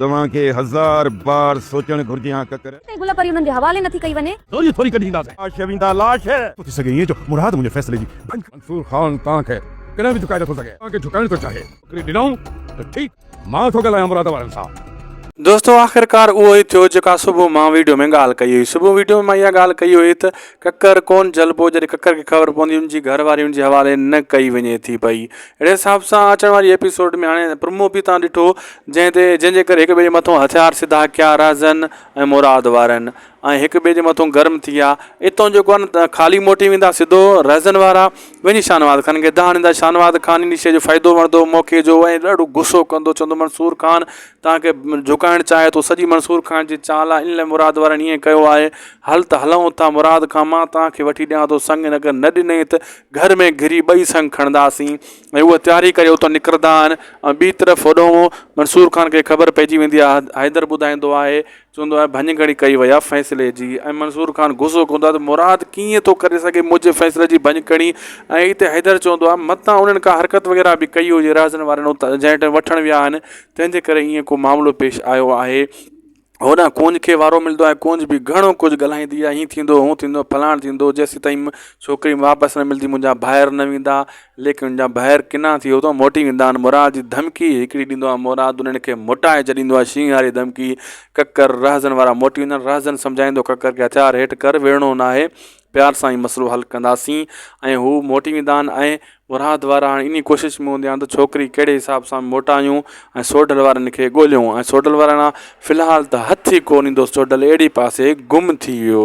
तव्हां खे 1000 बार सोचण घुर्जे हा ककर गुल परी उन्हनि जे हवाले नथी कई वञे। थोरी कढी ॾींदासीं। लाश वेंदा लाश थी सघे ईअं जो मुराद मुंहिंजे फ़ैसिले जी मंसूर ख़ान तव्हांखे कॾहिं बि झुकाए नथो सघे। तव्हांखे झुकाइण थो चाहे हिकिड़ी ॾिनऊं त ठीकु मां थो ॻाल्हायां मुराद वारनि सां। दोस्तों आख़िरकार उहो ई थियो जेका सुबुह मां वीडियो में ॻाल्हि कई हुई। सुबुह वीडियो में मां इहा ॻाल्हि कई हुई त ककर कोन जलबो जॾहिं ककर खे ख़बर पवंदी उनजी घरवारी उनजे हवाले न कई वञे थी पई। अहिड़े हिसाब सां अचण वारी एपिसोड में हाणे प्रोमो बि तव्हां ॾिठो जंहिंजे करे हिक ॿिए जे मथां हथियार सिधा कया राज़न ऐं मुराद वारनि ऐं हिक ॿिए जे मथां गर्म थी विया। इतां जेको आहे न ख़ाली मोटी वेंदा सिधो राज़न वारा वञी शाहनवाज़ ख़ान खे दा हणंदा। शाहनवाज़ ख़ान इन शइ जो फ़ाइदो वठंदो मौक़े जो ऐं ॾाढो गुस्सो कंदो चवंदो मंसूर ख़ान तव्हांखे झुकाइणु चाहे थो सॼी मंसूर ख़ान जी चाल आहे। इन लाइ मुराद वारनि ईअं कयो आहे। हल त हलूं था मुराद खां मां तव्हांखे वठी ॾियां थो संग अगरि न ॾिनई त घर में घिरी ॿई संग खणंदासीं। ऐं उहा तयारी करे उतां निकिरंदा आहिनि ऐं ॿी तरफ़ होॾो मंसूर ख़ान खे ख़बर पइजी वेंदी आहे। हैदर ॿुधाईंदो आहे चवंदो आहे भञगड़ी कई वई आहे फ़ैसिले जी ऐं मंसूर ख़ान गुस्सो कंदो आहे त मुराद कीअं थो करे सघे मुंहिंजे फ़ैसिले जी भञगड़ी। ऐं हिते हैदर चवंदो आहे मतां उन्हनि का हरकत वग़ैरह बि कई हुजे राज़न वारनि जंहिं टाइम वठणु विया आहिनि तंहिंजे करे ईअं को मामिलो पेश आयो आहे। होॾां कुंज खे वारो मिलंदो आहे। कुंज बि घणो कुझु ॻाल्हाईंदी आहे हीअं थींदो हूअं थींदो फलाण थींदो जेसीं ताईं छोकिरी वापसि न मिलंदी मुंहिंजा ॿाहिरि न वेंदा। लेकिन मुंहिंजा ॿाहिरि किना थी उतां मोटी वेंदा आहिनि। मुराद जी धमकी हिकिड़ी ॾींदो आहे। मुराद उन्हनि खे मोटाए छॾींदो आहे शींहं वारी धमकी। ककर राज़न वारा मोटी वेंदा आहिनि। राज़न सम्झाईंदो ककर खे हथियार हेठि कर विढ़णो न आहे प्यार सां ई मसइलो हल कंदासीं ऐं हू मोटी वेंदा आहिनि। ऐं मुराद वारा हाणे इन कोशिशि में हूंदा आहिनि त छोकिरी कहिड़े हिसाब सां मोटायूं ऐं सोडल वारनि खे ॻोल्हियूं। ऐं सोडल वारा फ़िलहालु त हथ ई कोन ईंदो। सोडल अहिड़ी पासे गुम थी वियो।